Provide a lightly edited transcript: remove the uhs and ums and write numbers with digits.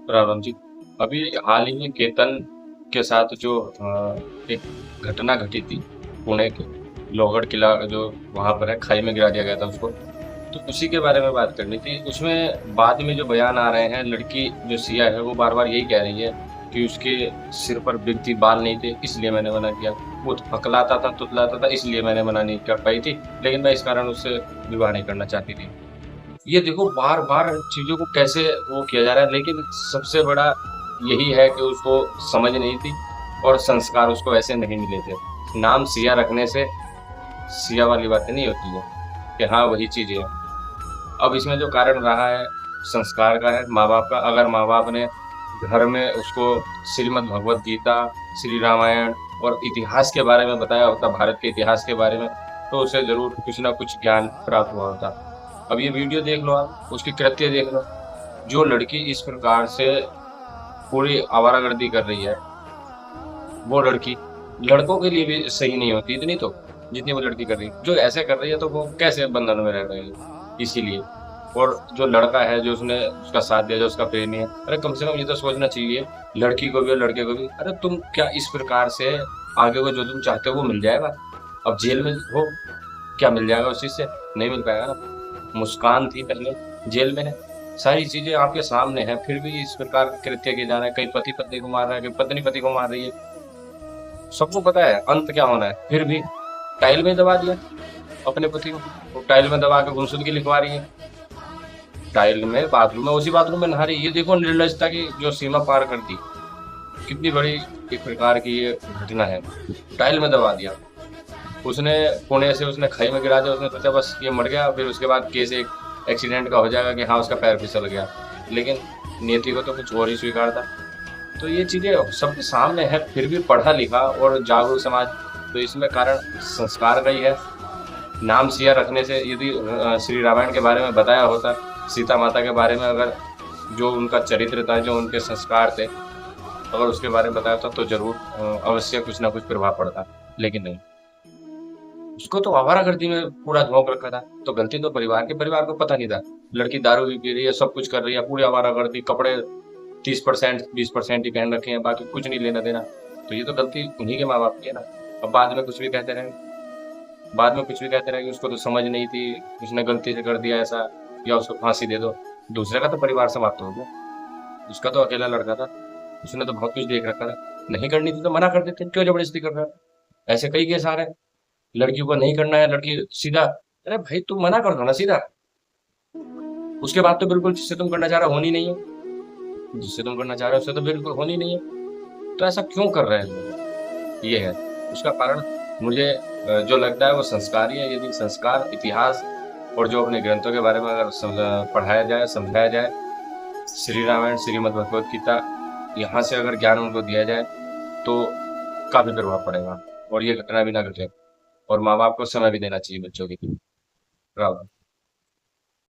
राम जी। अभी हाल ही में केतन के साथ जो एक घटना घटी थी पुणे के लोहगढ़ किला जो वहां पर है, खाई में गिरा दिया गया था उसको। तो उसी के बारे में बात करनी थी। उसमें बाद में जो बयान आ रहे हैं, लड़की जो सिया है वो बार बार यही कह रही है कि उसके सिर पर बिग थी, बाल नहीं थे, इसलिए मैंने मना किया। वो हकलाता था, तुतलाता था, इसलिए मैंने मना नहीं कर पाई थी। लेकिन मैं इस कारण उससे विवाह नहीं करना चाहती थी। ये देखो बार बार चीजों को कैसे वो किया जा रहा है, लेकिन सबसे बड़ा यही है कि उसको समझ नहीं थी और संस्कार उसको ऐसे नहीं मिले थे। नाम सिया रखने से सिया वाली बातें नहीं होती है कि हाँ वही चीज है। अब इसमें जो कारण रहा है संस्कार का है, माँ बाप का। अगर माँ बाप ने घर में उसको श्रीमद् भगवत गीता, श्री रामायण और इतिहास के बारे में बताया होता, भारत के इतिहास के बारे में, तो उसे जरूर कुछ ना कुछ ज्ञान प्राप्त हुआ होता। अब ये वीडियो देख लो, आप उसकी कृत्य देख लो। जो लड़की इस प्रकार से पूरी आवारागर्दी कर रही है, वो लड़की लड़कों के लिए भी सही नहीं होती इतनी, तो जितनी वो लड़की कर रही है। जो ऐसे कर रही है तो वो कैसे बंधन में रह रहे हैं, इसीलिए। और जो लड़का है, जो उसने उसका साथ दिया, जो उसका प्रेमी है, अरे कम से कम ये तो सोचना चाहिए लड़की को भी और लड़के को भी, अरे तुम क्या इस प्रकार से आगे को जो तुम चाहते हो वो मिल जाएगा? अब जेल में हो, क्या मिल जाएगा उस चीज से? नहीं मिल पाएगा ना। मुस्कान थी पहले, जेल में है, सारी चीजें आपके सामने हैं, फिर भी इस प्रकार के कृत्य किए जा रहे हैं। कहीं पति पत्नी को मार रहा है, कहीं पत्नी पति को मार रही है। सबको पता है अंत क्या होना है, फिर भी टाइल में दबा दिया अपने पति को। वो टाइल में दबा के गुमशुदगी लिखवा रही है, टाइल में, बाथरूम में, उसी बाथरूम में नहा रही है। ये देखो निर्लजता की जो सीमा पार कर दी, कितनी बड़ी एक प्रकार की ये घटना है। टाइल में दबा दिया उसने, पुणे से उसने खाई में गिरा दिया। उसने सोचा बस ये मर गया, फिर उसके बाद केस एक एक्सीडेंट का हो जाएगा कि हाँ उसका पैर फिसल गया। लेकिन नियति को तो कुछ और ही स्वीकार था। तो ये चीजें सबके सामने है, फिर भी पढ़ा लिखा और जागरूक समाज। तो इसमें कारण संस्कार का ही है। नाम सिया रखने से यदि श्री रामायण के बारे में बताया होता, सीता माता के बारे में अगर जो उनका चरित्र था, जो उनके संस्कार थे, अगर उसके बारे में बताया होता तो जरूर अवश्य कुछ ना कुछ प्रभाव पड़ता। लेकिन नहीं, उसको तो आवारागर्दी में पूरा झोंक रखा था। तो गलती तो परिवार को पता नहीं था। लड़की दारू भी पी रही है, सब कुछ कर रही है, पूरी आवारागर्दी, कपड़े 30% 20% ही पहन रखे हैं, बाकी कुछ नहीं लेना देना। तो ये तो गलती उन्हीं के माँ बाप की है ना। अब बाद में कुछ भी कहते रहे, बाद में कुछ भी कहते रहे कि उसको तो समझ नहीं थी, उसने गलती से कर दिया ऐसा, या उसको फांसी दे दो। दूसरे का तो परिवार समाप्त हो गया, उसका तो अकेला लड़का था, उसने तो बहुत कुछ देख रखा था। नहीं करनी थी तो मना कर देते, क्यों जबरदस्ती कर रहा है? ऐसे कई केस आ रहे हैं, लड़की को नहीं करना है, लड़की सीधा, अरे भाई तुम मना कर दो ना सीधा। उसके बाद तो बिल्कुल जिससे तुम करना चाह रहे हो होनी नहीं है, जिससे तुम करना चाह रहे हो उससे तो बिल्कुल होनी नहीं है। तो ऐसा क्यों कर रहे हैं लोग? ये है उसका कारण। मुझे जो लगता है वो संस्कार ही है। यदि संस्कार, इतिहास और जो अपने ग्रंथों के बारे में अगर पढ़ाया जाए, समझाया जाए, श्री रामायण, श्रीमद् भगवत गीता, यहाँ से अगर ज्ञान उनको दिया जाए तो काफी प्रभाव पड़ेगा और ये घटना भी ना घटे। और माँ बाप को समय भी देना चाहिए बच्चों की। राम।